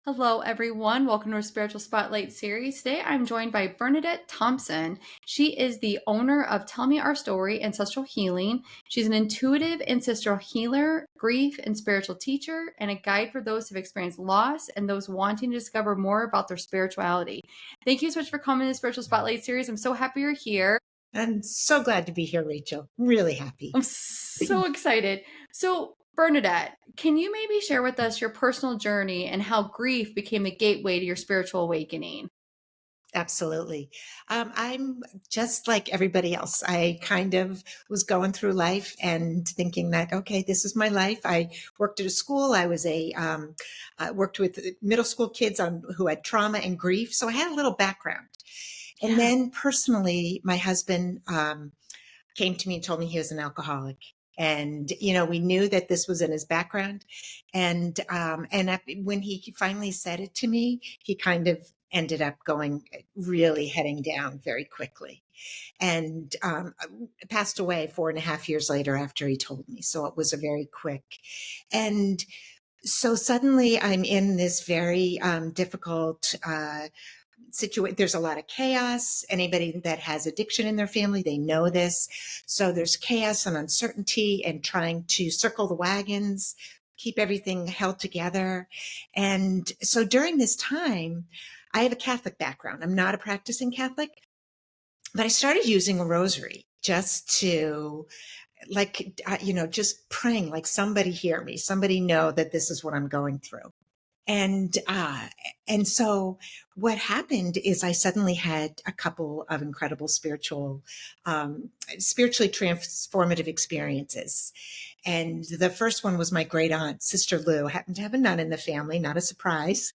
Hello, everyone. Welcome to our Spiritual Spotlight series. Today, I'm joined by Bernadette Thompson. She is the owner of Tell Me Our Story Ancestral Healing. She's an intuitive ancestral healer, grief and spiritual teacher, and a guide for those who've experienced loss and those wanting to discover more about their spirituality. Thank you so much for coming to the Spiritual Spotlight series. I'm so happy you're here. I'm so glad to be here, Rachel. Really happy. I'm so excited. So, Bernadette, can you maybe share with us your personal journey and how grief became the gateway to your spiritual awakening? Absolutely. I'm just like everybody else. I kind of was going through life and thinking that, okay, this is my life. I worked at a school. I worked with middle school kids who had trauma and grief. So I had a little background. And Yeah. then personally, my husband came to me and told me he was an alcoholic. And we knew that this was in his background, when he finally said it to me, he kind of ended up going really heading down very quickly, and passed away 4.5 years later after he told me. So it was a very quick, and so suddenly I'm in this very difficult situation. There's a lot of chaos. Anybody that has addiction in their family, they know this. So there's chaos and uncertainty and trying to circle the wagons, keep everything held together. And so during this time, I have a Catholic background. I'm not a practicing Catholic, but I started using a rosary just to just praying, like, somebody hear me, somebody know that this is what I'm going through. And so what happened is I suddenly had a couple of incredible spiritually transformative experiences. And the first one was my great aunt, Sister Lou, happened to have a nun in the family, not a surprise.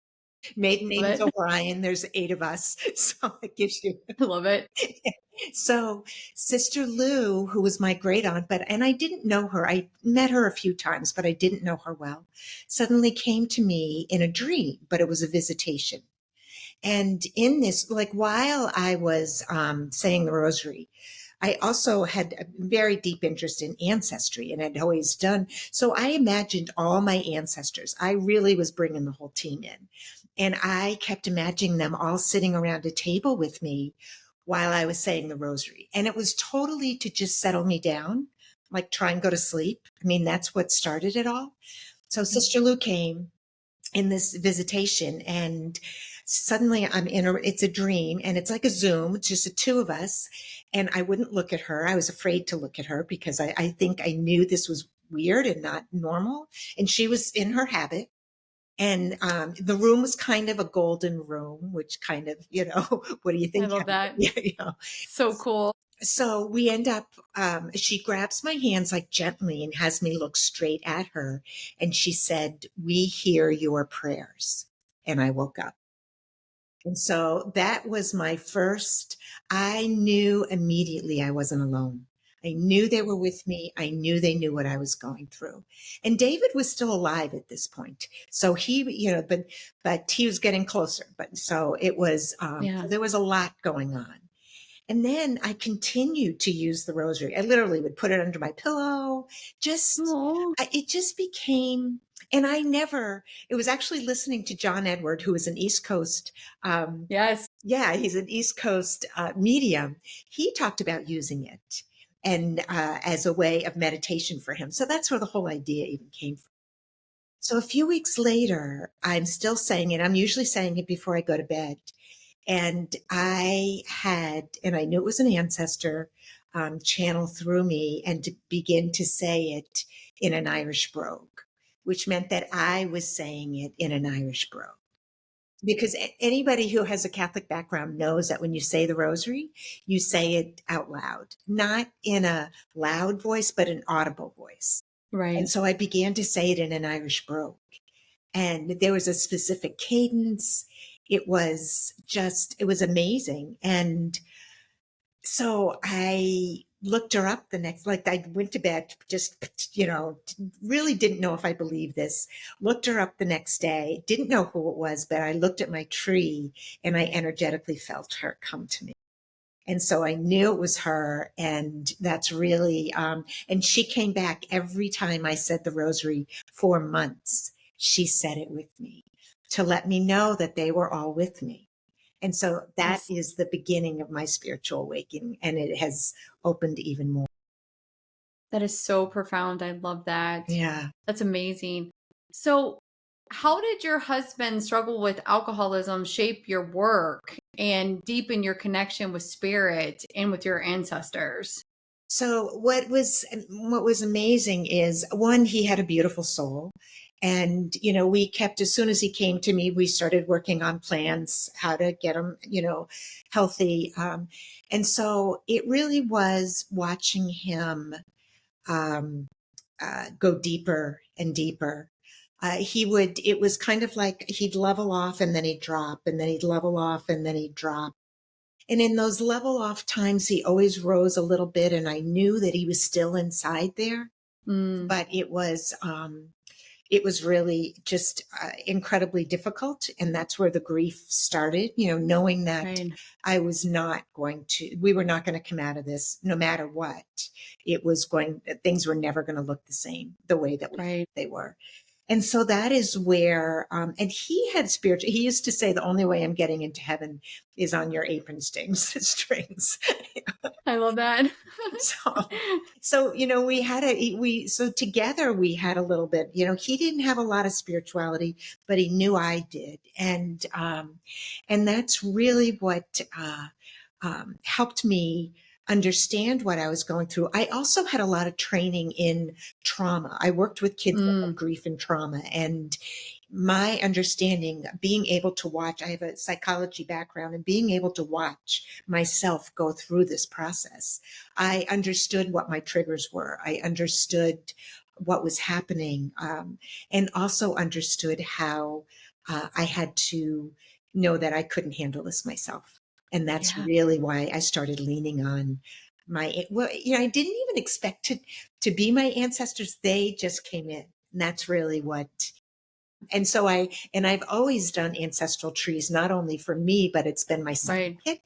Maiden Love name is it. O'Brien. There's 8 of us. So it gives you. I love it. So Sister Lou, who was my great aunt, and I didn't know her. I met her a few times, but I didn't know her well, suddenly came to me in a dream, but it was a visitation. And in this, like, while I was saying the rosary, I also had a very deep interest in ancestry and had always done. So I imagined all my ancestors. I really was bringing the whole team in. And I kept imagining them all sitting around a table with me while I was saying the rosary. And it was totally to just settle me down, like try and go to sleep. I mean, that's what started it all. So Sister Lou came in this visitation, and suddenly it's a dream, and it's like a Zoom. It's just the two of us. And I wouldn't look at her. I was afraid to look at her because I think I knew this was weird and not normal. And she was in her habit. And the room was kind of a golden room, which kind of, what do you I think love happened? that. Yeah. So cool. So we end up, she grabs my hands like gently and has me look straight at her. And she said, "We hear your prayers." And I woke up. And so that was my first, I knew immediately I wasn't alone. I knew they were with me. I knew they knew what I was going through. And David was still alive at this point. So he, but he was getting closer. But so it was, Yeah. so there was a lot going on. And then I continued to use the rosary. I literally would put it under my pillow. Oh, It just became, and it was actually listening to John Edward, who is an East Coast, um, yes. yeah, he's an East Coast medium. He talked about using it and as a way of meditation for him. So that's where the whole idea even came from. So a few weeks later, I'm still saying it. I'm usually saying it before I go to bed. And I knew it was an ancestor channel through me and to begin to say it in an Irish brogue, which meant that I was saying it in an Irish brogue. Because anybody who has a Catholic background knows that when you say the rosary, you say it out loud, not in a loud voice, but an audible voice. And Right. so I began to say it in an Irish brogue, and there was a specific cadence. It was amazing. And so I looked her up the next, like, I went to bed, just, really didn't know if I believed this. Looked her up the next day, didn't know who it was, but I looked at my tree and I energetically felt her come to me. And so I knew it was her. And that's really, and she came back every time I said the rosary for months. She said it with me. to let me know that they were all with me. And so that Yes. is the beginning of my spiritual awakening, and it has opened even more. That is so profound. I love that. Yeah. That's amazing. So, how did your husband struggle with alcoholism shape your work and deepen your connection with spirit and with your ancestors? So what was amazing is, one, he had a beautiful soul. And, we kept, as soon as he came to me, we started working on plans, how to get him, healthy. And so it really was watching him um, go deeper and deeper. It was kind of like he'd level off and then he'd drop, and then he'd level off and then he'd drop. And in those level off times, he always rose a little bit, and I knew that he was still inside there. Mm, But it was really just incredibly difficult, and that's where the grief started. Knowing that right, we were not going to come out of this, no matter what. Things were never going to look the same, the way that we thought right. they were. And so that is where, and he used to say, the only way I'm getting into heaven is on your apron strings. I love that. So, so together we had a little bit, he didn't have a lot of spirituality, but he knew I did. And that's really what, helped me understand what I was going through. I also had a lot of training in trauma. I worked with kids that had Mm, grief and trauma, and my understanding, being able to watch, I have a psychology background, and being able to watch myself go through this process, I understood what my triggers were. I understood what was happening, and also understood how I had to know that I couldn't handle this myself. And that's yeah, really why I started leaning on well, I didn't even expect to be my ancestors. They just came in. And that's really what, and so I've always done ancestral trees, not only for me, but it's been my right. sidekick.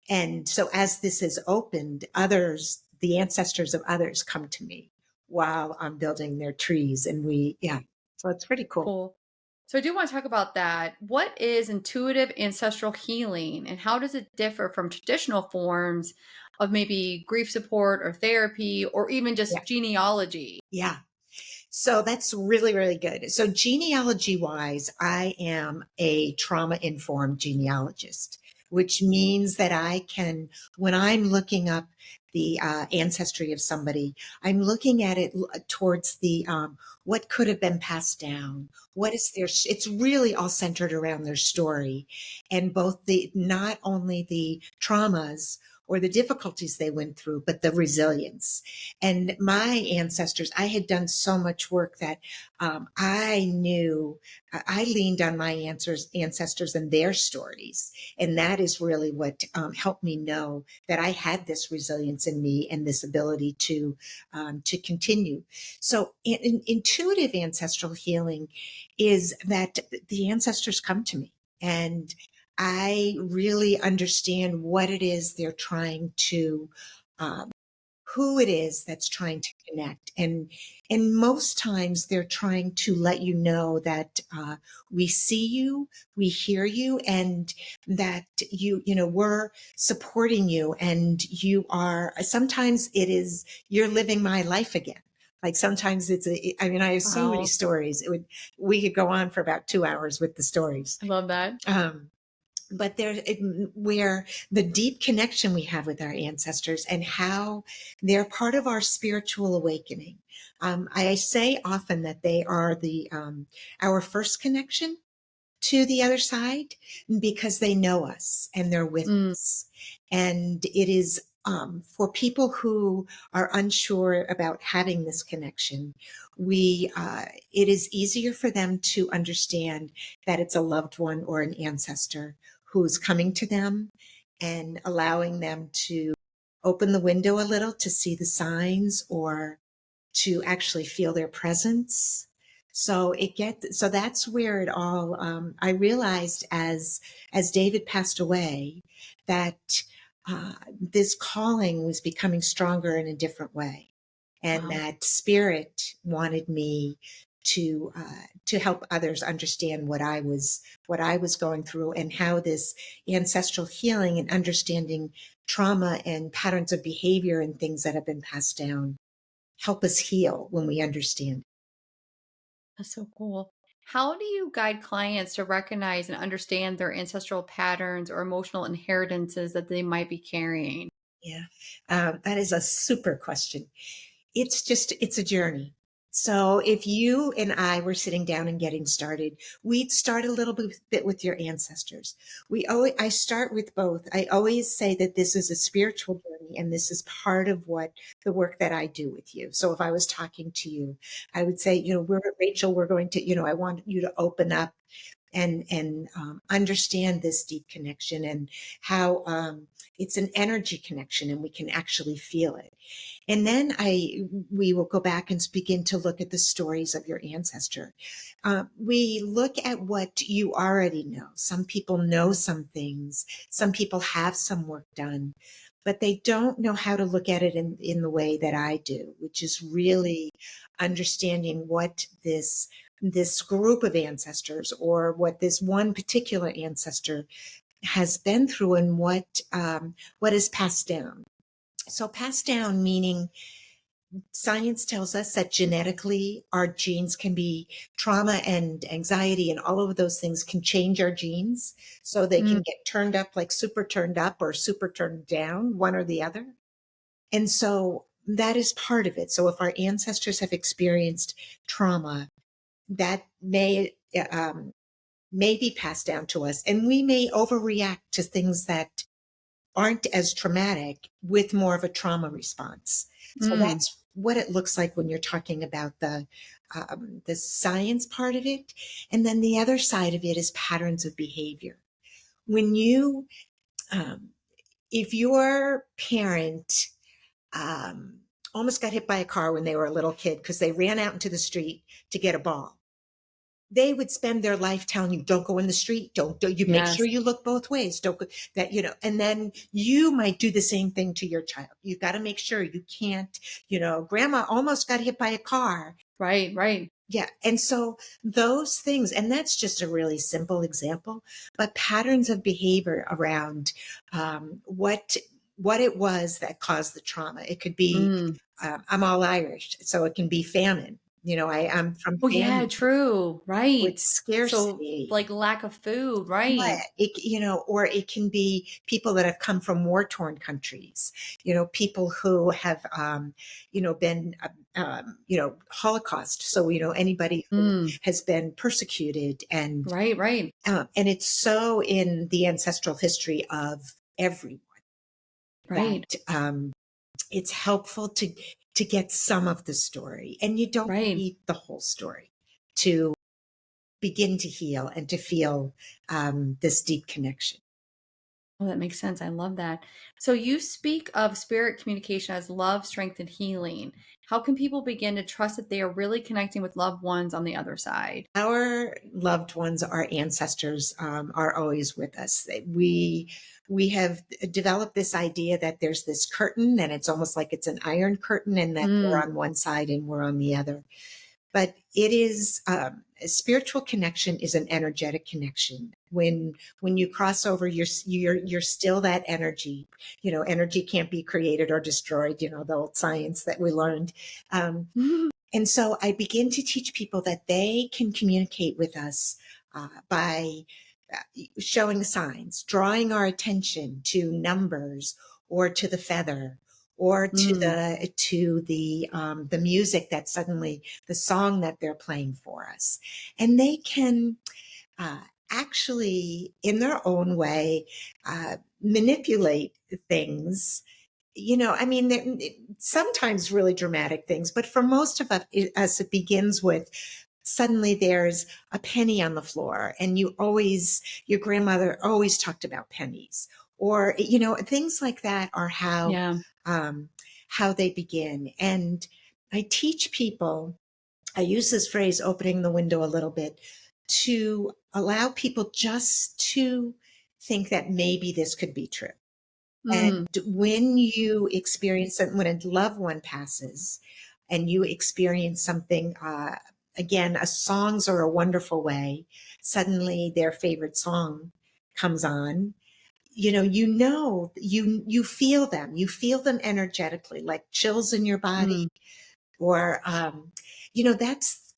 And so as this has opened, the ancestors of others come to me while I'm building their trees. And yeah, so it's pretty cool. Cool. So I do want to talk about that. What is intuitive ancestral healing and how does it differ from traditional forms of maybe grief support or therapy or even Yeah. just genealogy? Yeah. So that's really, really good. So genealogy wise, I am a trauma informed genealogist, which means that I can, when I'm looking up the ancestry of somebody, I'm looking at it towards the what could have been passed down. What is it's really all centered around their story, and both not only the traumas or the difficulties they went through, but the resilience. And my ancestors, I had done so much work that I knew I leaned on my ancestors and their stories. And that is really what helped me know that I had this resilience in me and this ability to continue. So intuitive ancestral healing is that the ancestors come to me, and I really understand what it is they're trying to, um, who it is that's trying to connect. And most times they're trying to let you know that we see you, we hear you, and that we're supporting you, and you are, sometimes it is, you're living my life again. Like sometimes I have so many Wow. stories. We could go on for about 2 hours with the stories. I love that. Um, but where the deep connection we have with our ancestors and how they're part of our spiritual awakening. I say often that they are our first connection to the other side, because they know us and they're with Mm, us. And it is, for people who are unsure about having this connection, it is easier for them to understand that it's a loved one or an ancestor who's coming to them and allowing them to open the window a little to see the signs, or to actually feel their presence. So that's where it all, I realized as David passed away, that this calling was becoming stronger in a different way, and wow. that spirit wanted me to help others understand what I was going through, and how this ancestral healing and understanding trauma and patterns of behavior and things that have been passed down help us heal when we understand. That's so cool. How do you guide clients to recognize and understand their ancestral patterns or emotional inheritances that they might be carrying? Yeah, that is a super question. It's a journey. So if you and I were sitting down and getting started, we'd start a little bit with your ancestors. I start with both. I always say that this is a spiritual journey, and this is part of what the work that I do with you. So if I was talking to you, I would say, we're Rachel, we're going to, I want you to open up and understand this deep connection, and how it's an energy connection, and we can actually feel it. And then we will go back and begin to look at the stories of your ancestor. We look at what you already know. Some people know some things. Some people have some work done, but they don't know how to look at it in the way that I do, which is really understanding what this group of ancestors, or what this one particular ancestor has been through, and what is passed down. So passed down meaning science tells us that genetically our genes can be, trauma and anxiety and all of those things can change our genes. So they Mm, can get turned up, like super turned up or super turned down, one or the other. And so that is part of it. So if our ancestors have experienced trauma, that may be passed down to us, and we may overreact to things that aren't as traumatic with more of a trauma response. So mm, that's what it looks like when you're talking about the science part of it. And then the other side of it is patterns of behavior. When you, um, if your parent um, almost got hit by a car when they were a little kid because they ran out into the street to get a ball, they would spend their life telling you, don't go in the street. Don't you make sure yes. you look both ways. Don't go that, and then you might do the same thing to your child. You've got to make sure you can't, grandma almost got hit by a car. Right, right. Yeah. And so those things, and that's just a really simple example, but patterns of behavior around what it was that caused the trauma. It could be, Mm. I'm all Irish, so it can be famine. I'm from Oh, yeah, famine true. with Right. So, scarcity. like lack of food, Right. right. Or it can be people that have come from war torn countries, people who have, been, Holocaust. So, anybody who Mm, has been persecuted, right, right, and it's so in the ancestral history of everyone that, right, it's helpful to get some of the story, and you don't right. need the whole story to begin to heal and to feel this deep connection. Oh, that makes sense. I love that. So you speak of spirit communication as love, strength, and healing. How can people begin to trust that they are really connecting with loved ones on the other side? Our loved ones, our ancestors, are always with us. We have developed this idea that there's this curtain, and it's almost like it's an iron curtain, and that they're Mm, on one side and we're on the other. But it is, a spiritual connection is an energetic connection. When you cross over, you're still that energy. Energy can't be created or destroyed. The old science that we learned. And so I begin to teach people that they can communicate with us by showing signs, drawing our attention to numbers, or to the feather, or to mm, the music that suddenly, the song that they're playing for us, and they can uh, actually, in their own way, manipulate things. I mean, sometimes really dramatic things, but for most of us, it begins with suddenly there's a penny on the floor, and your grandmother always talked about pennies, or, things like that are yeah. um, how they begin. And I teach people, I use this phrase, opening the window a little bit, to allow people just to think that maybe this could be true. Mm, And when you experience it, when a loved one passes and you experience something again, songs are a wonderful way. Suddenly their favorite song comes on. You feel them energetically, like chills in your body, Mm, or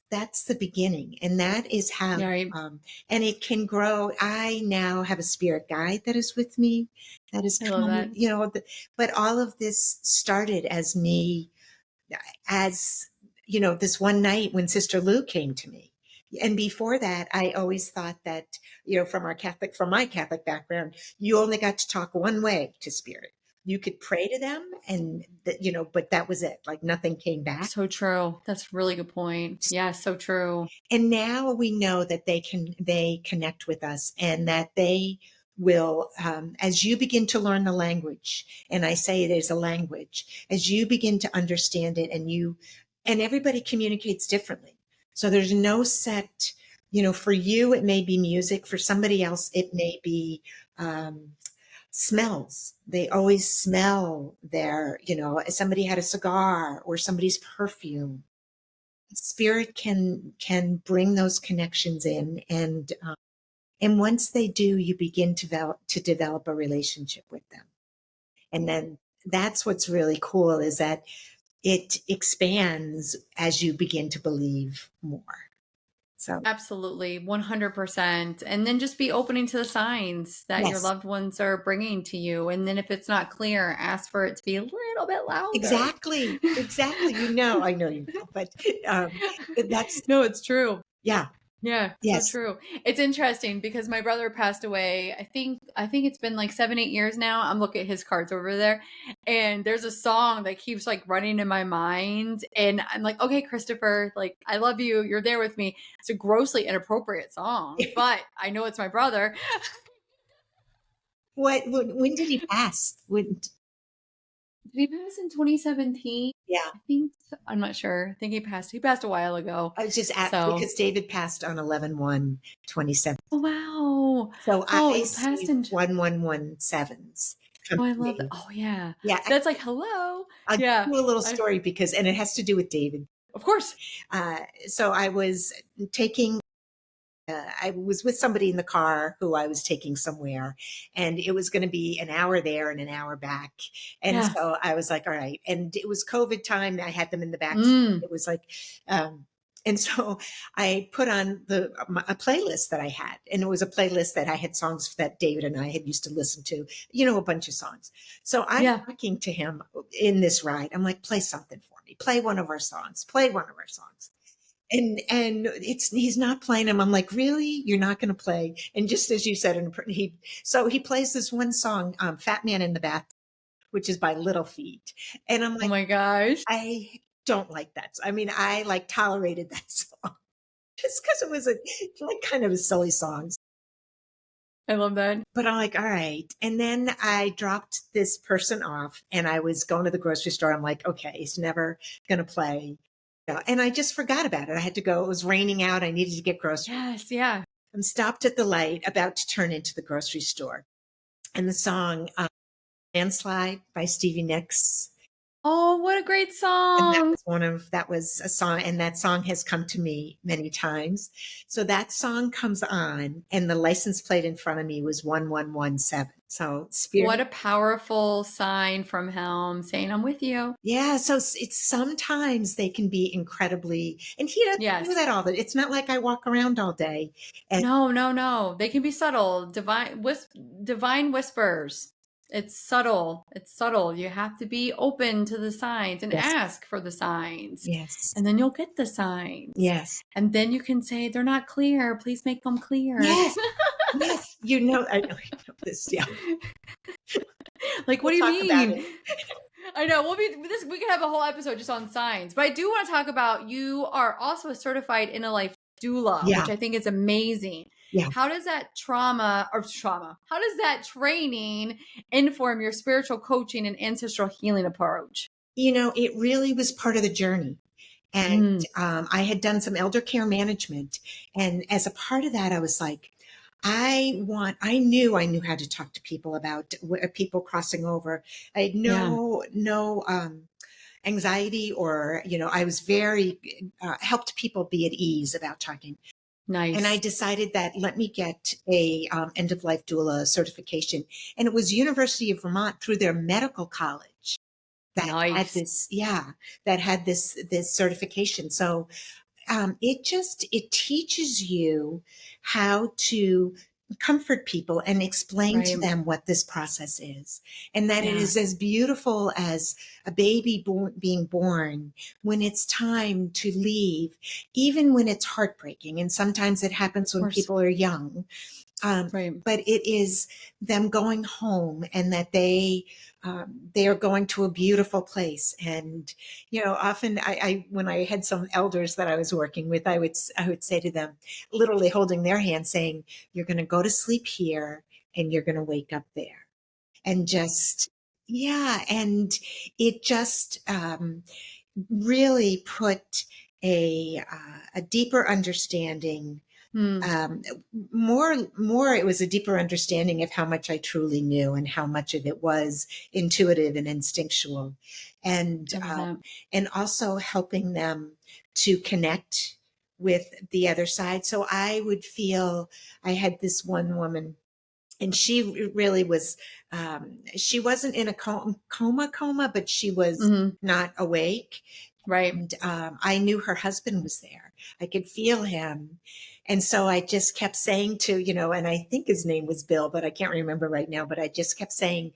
that's the beginning, and that is how, yeah, right. and it can grow. I now have a spirit guide that is with me, that is I love coming, that. but all of this started as me, as this one night when Sister Lou came to me. And before that, I always thought that, from my Catholic background, you only got to talk one way to spirit. You could pray to them, and but that was it. Like nothing came back. So true. That's a really good point. Yeah, so true. And now we know that they connect with us, and that they will, as you begin to learn the language, and I say it is a language, as you begin to understand it, and everybody communicates differently. So there's no set, for you, it may be music. For somebody else, it may be, smells. They always smell somebody had a cigar or somebody's perfume. Spirit can bring those connections in, and once they do, you begin to develop a relationship with them. And then that's what's really cool, is that it expands as you begin to believe more. So Absolutely, 100%. And then just be opening to the signs that your yes, loved ones are bringing to you. And then if it's not clear, ask for it to be a little bit louder. exactly. I know you know, but that's, No, it's true. yeah, Yeah, so yes. true. It's interesting because my brother passed away. I think it's been like 7, 8 years now. I'm looking at his cards over there, and there's a song that keeps like running in my mind, and I'm like, okay, Christopher, like I love you. You're there with me. It's a grossly inappropriate song, but I know it's my brother. When did he pass? Did he pass in 2017? Yeah. I think I'm not sure. I think he passed. He passed a while ago. I was just at, So, because David passed on 11/1/27. oh wow. So Oh, I he passed see in. 1117s come Oh, I to love that. me. Oh, yeah. Yeah, That's like, hello. I'll give Yeah. you a little I, story, and it has to do with David. of course. So I was taking, I was with somebody in the car who I was taking somewhere, and it was going to be an hour there and an hour back. And Yeah. so I was like, all right. And it was COVID time. I had them in the back seat. Mm. It was like, um, and so I put on a playlist that I had, and it was a playlist that I had songs that David and I had used to listen to, a bunch of songs. So I'm Yeah. talking to him in this ride. I'm like, play something for me. Play one of our songs. Play one of our songs. And he's not playing them. I'm like, really? You're not going to play? And just as you said, he plays this one song, "Fat Man in the Bath," which is by Little Feat, and I'm Oh like, my gosh. I don't like that. I mean, I like tolerated that song just because it was like kind of a silly song. I love that. But I'm like, all right. And then I dropped this person off, and I was going to the grocery store. I'm like, okay, he's never going to play. And I just forgot about it. I had to go. It was raining out. I needed to get groceries. Yes. Yeah. I'm stopped at the light, about to turn into the grocery store. And the song, Landslide by Stevie Nicks. Oh, what a great And song. that was a song, and that song has come to me many times. So that song comes on, and the license plate in front of me was 1117. So What spirit. a powerful sign from him saying, I'm with you. Yeah. So it's sometimes they can be incredibly, and he doesn't do Yes. that all the, it's not like I walk around all day. And No, no, no. They can be subtle. Divine whispers. It's subtle. It's subtle. You have to be open to the signs and yes, ask for the signs. yes, And then you'll get the signs. yes, And then you can say, they're not clear. Please make them clear. yes, yes. I know this. Yeah. Like, what We'll do you talk about mean? it. I know. We could have a whole episode just on signs. But I do want to talk about, you are also a certified inner life doula, Yeah. which I think is amazing. Yeah. How does that how does that training inform your spiritual coaching and ancestral healing approach? It really was part of the journey. And Mm, I had done some elder care management. And as a part of that, I was like, I knew how to talk to people about people crossing over. I had yeah. no anxiety, or, I was very, helped people be at ease about talking. And I Nice. decided that let me get a end of life doula certification. And it was University of Vermont through their medical college that had Nice. this, yeah, that had this certification. So it teaches you how to comfort people and explain to Right. them what this process is, and that it Yeah. is as beautiful as a baby being born, when it's time to leave, even when it's heartbreaking. And sometimes it happens Of when course. people are young. Um, Right. but it is them going home, and that they are going to a beautiful place. And often when I had some elders that I was working with, I would say to them, literally holding their hand, saying, "You're going to go to sleep here, and you're going to wake up there," and just yeah, and it just really put a deeper understanding, Hmm. more it was a deeper understanding of how much I truly knew, and how much of it was intuitive and instinctual, and I love that. also helping them to connect with the other side. So I would feel, I had this one woman, and she really was, she wasn't in a coma, but she was Hmm. not awake. Right. And I knew her husband was there. I could feel him. And so I just kept saying and I think his name was Bill, but I can't remember right now. But I just kept saying,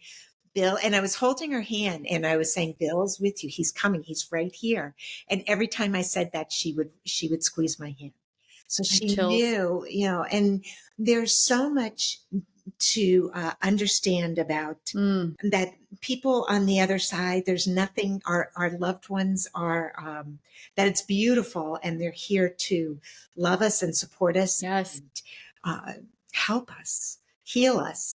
"Bill," and I was holding her hand, and I was saying, "Bill's with you. He's coming. He's right here." And every time I said that, she would squeeze my hand. So I have she chills. knew, and there's so much to understand about Mm. that. People on the other side, there's nothing, our loved ones are, that it's beautiful, and they're here to love us and support us, Yes. and uh, help us, heal us.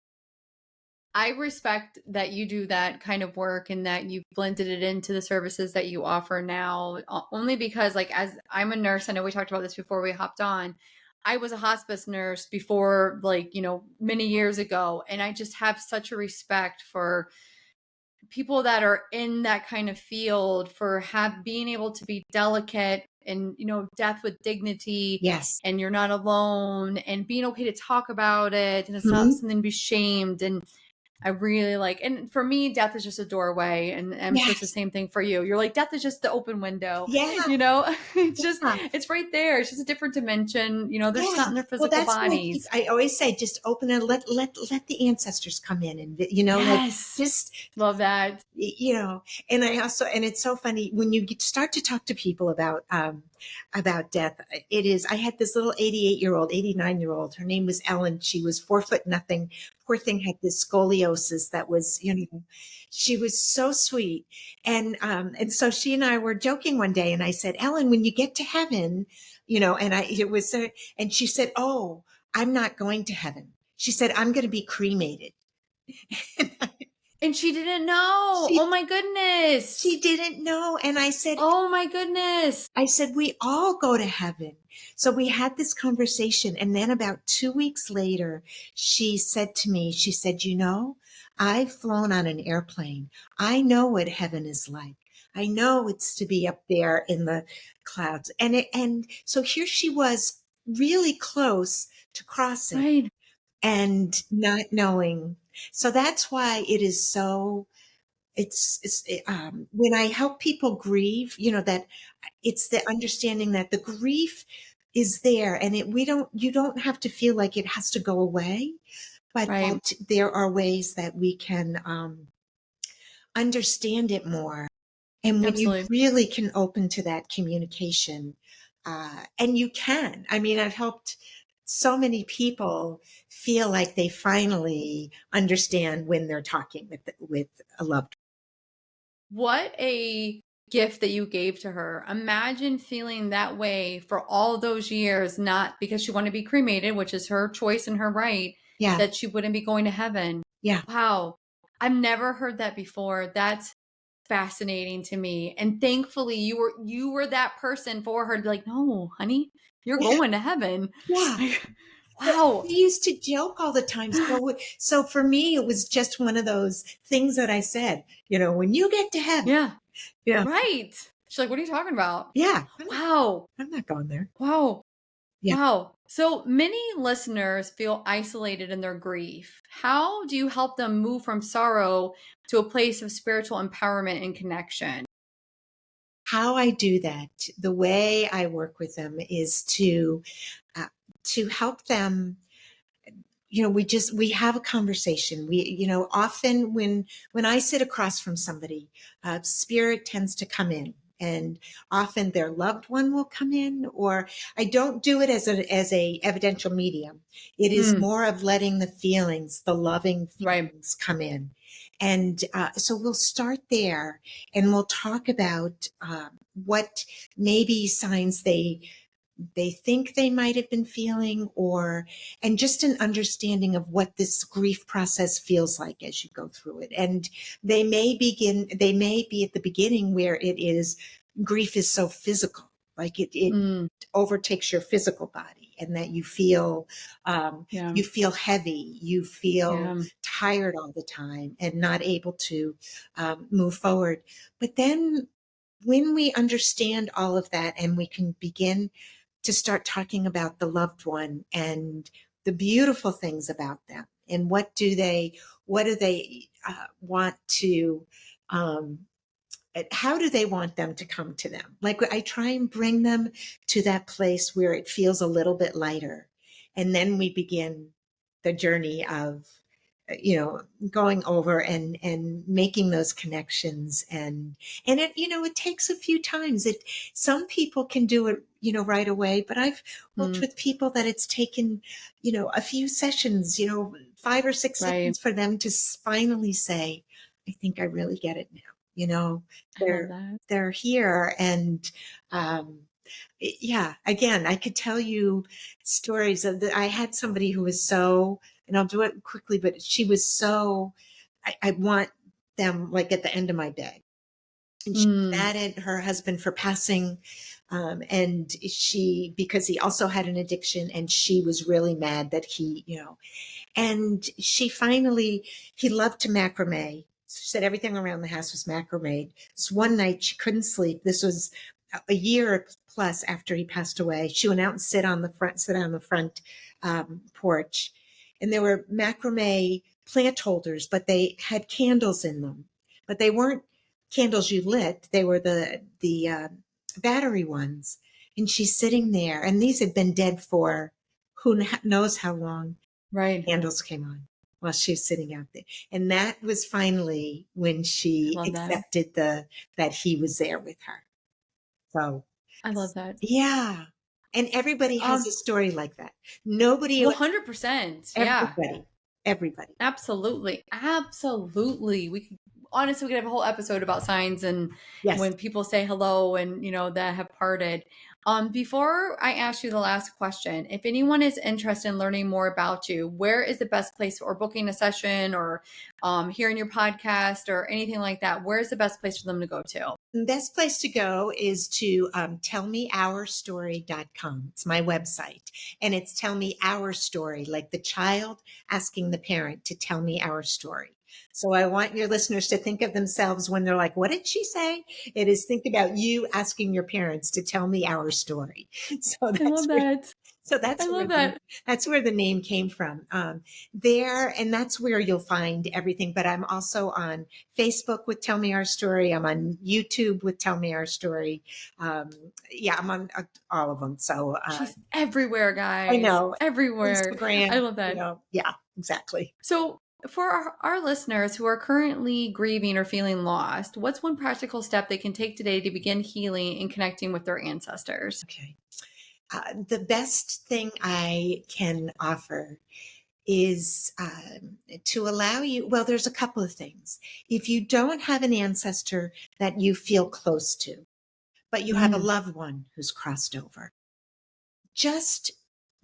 I respect that you do that kind of work and that you've blended it into the services that you offer now, only because, like, as I'm a nurse, I know we talked about this before we hopped on. I was a hospice nurse before, like, many years ago. And I just have such a respect for people that are in that kind of field, for being able to be delicate and, death with dignity, Yes. and you're not alone, and being okay to talk about it, and it's not Mhm. something to be shamed. And I really like, and for me, death is just a doorway. And I'm sure it's the Yes. same thing for you. You're like, death is just the open window, Yeah. Yeah. it's right there. It's just a different dimension. They're just Yeah. not in their Well, physical that's what bodies. I always say, just open it, let the ancestors come in, and like, Yes. just Love that. and and it's so funny when you start to talk to people about death. I had this little 88-year-old, 89-year-old, her name was Ellen. She was 4 foot nothing. Poor thing had this scoliosis that was, she was so sweet. And so she and I were joking one day, and I said, "Ellen, when you get to heaven, and it was, and she said, 'Oh, I'm not going to heaven.' She said, 'I'm going to be cremated.'" And she didn't know. she Oh my goodness. she didn't know. And Oh my goodness. I said, "We all go to heaven." So we had this conversation. And then about 2 weeks later, she said to me, she said, "I've flown on an airplane. I know what heaven is like. I know it's to be up there in the clouds." And so here she was, really close to crossing, Right. and not knowing. So that's why it is so, when I help people grieve, that it's the understanding that the grief is there, and you don't have to feel like it has to go away, but Right. that there are ways that we can understand it more. And when you Absolutely. really can open to that communication, and you can, I mean, I've helped so many people feel like they finally understand when they're talking with a loved What a gift that you gave to her. Imagine feeling that way for all those years, not because she wanted to be cremated, which is her choice and her right, Yeah. that she wouldn't be going to heaven. Yeah. Wow. I've never heard that before. That's fascinating to me. And thankfully you were that person for her to be like, "No, honey, you're Yeah. going to heaven." Yeah. Well, Wow. we used to joke all the time. So for me, it was just one of those things that I said, when you get to heaven, Yeah. Yeah. Right. She's like, what are you talking about? Yeah. Wow. I'm not going there. Wow. Yeah. Wow. So many listeners feel isolated in their grief. How do you help them move from sorrow to a place of spiritual empowerment and connection? How I do that, the way I work with them is uh, to help them. We have a conversation. Often when I sit across from somebody, spirit tends to come in, and often their loved one will come in, or I don't do it as a evidential medium. It is Mm, more of letting the loving right. feelings come in. And so we'll start there, and we'll talk about what maybe signs they think they might have been feeling, and just an understanding of what this grief process feels like as you go through it. And they may be at the beginning where grief is so physical, like it Mm, overtakes your physical body, and that yeah. you feel heavy, you feel Yeah. tired all the time and not able to move forward. But then when we understand all of that, and we can begin to start talking about the loved one and the beautiful things about them, and what do they want to um, how do they want them to come to them? Like, I try and bring them to that place where it feels a little bit lighter. And then we begin the journey of, going over and making those connections. And it takes a few times. Some people can do it, right away, but I've worked Mm, with people that it's taken, a few sessions, 5 or 6 right. sessions for them to finally say, I think I really get it now. You know, I love they're that. they're here. And um yeah, again, I could tell you stories of I had somebody who was so, and I'll do it quickly, but she was so, I want them like at the end of my bed. And she was Mm, mad at her husband for passing. And because he also had an addiction, and she was really mad that and he loved to macrame. She said everything around the house was macrame. So one night she couldn't sleep. This was a year plus after he passed away. She went out and sit on the front porch, and there were macrame plant holders, but they had candles in them. But they weren't candles you lit. They were the battery ones. And she's sitting there, and these had been dead for knows how long. right. Candles came on while she was sitting out there. And that was finally when I she love that. accepted that he was there with her. So, I love that. yeah. And everybody has a Um, story like that. Nobody, 100%. Yeah. everybody, everybody. Absolutely. Absolutely. We could have a whole episode about signs and Yes. when people say hello and that have parted. Before I ask you the last question, if anyone is interested in learning more about you, where is the best place, or booking a session, or hearing your podcast or anything like that? Where's the best place for them to go to? The best place to go is to tellmeourstory.com. It's my website. And it's Tell Me Our Story, like the child asking the parent to tell me our story. So I want your listeners to think of themselves when they're like, what did she say? It is, think about you asking your parents to tell me our story. So I love that's where that. so I that's where love that. the name came from. And that's where you'll find everything. But I'm also on Facebook with Tell Me Our Story. I'm on YouTube with Tell Me Our Story. Um, yeah, I'm on all of them. So She's everywhere, I guys. know, Everywhere. I Instagram. love that. Yeah, exactly. So, for our listeners who are currently grieving or feeling lost, what's one practical step they can take today to begin healing and connecting with their ancestors? Okay. The best thing I can offer is to allow you. Well, there's a couple of things. If you don't have an ancestor that you feel close to, but you have a Mm, loved one who's crossed over, just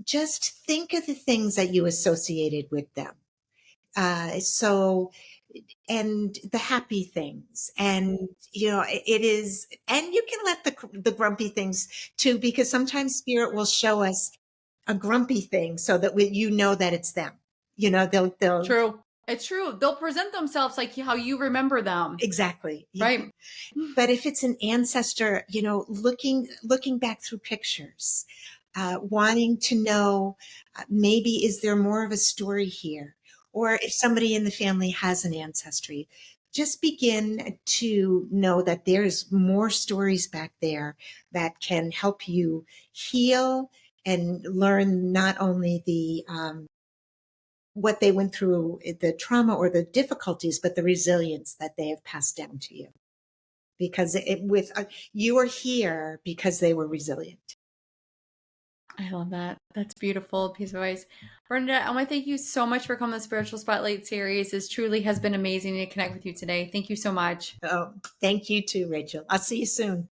just think of the things that you associated with them. So and the happy things, and it is, and you can let the grumpy things too, because sometimes spirit will show us a grumpy thing so that that it's them. They'll true. It's true. They'll present themselves like how you remember them, Exactly. Yeah. right? But if it's an ancestor, looking back through pictures, wanting to know, maybe is there more of a story here? Or if somebody in the family has an ancestry, just begin to know that there's more stories back there that can help you heal and learn not only what they went through, the trauma or the difficulties, but the resilience that they have passed down to you. Because you are here because they were resilient. I love that. That's beautiful piece of advice. Bernadette, I want to thank you so much for coming to the Spiritual Spotlight series. This truly has been amazing to connect with you today. Thank you so much. Oh, thank you too, Rachel. I'll see you soon.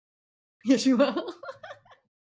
Yes, you will.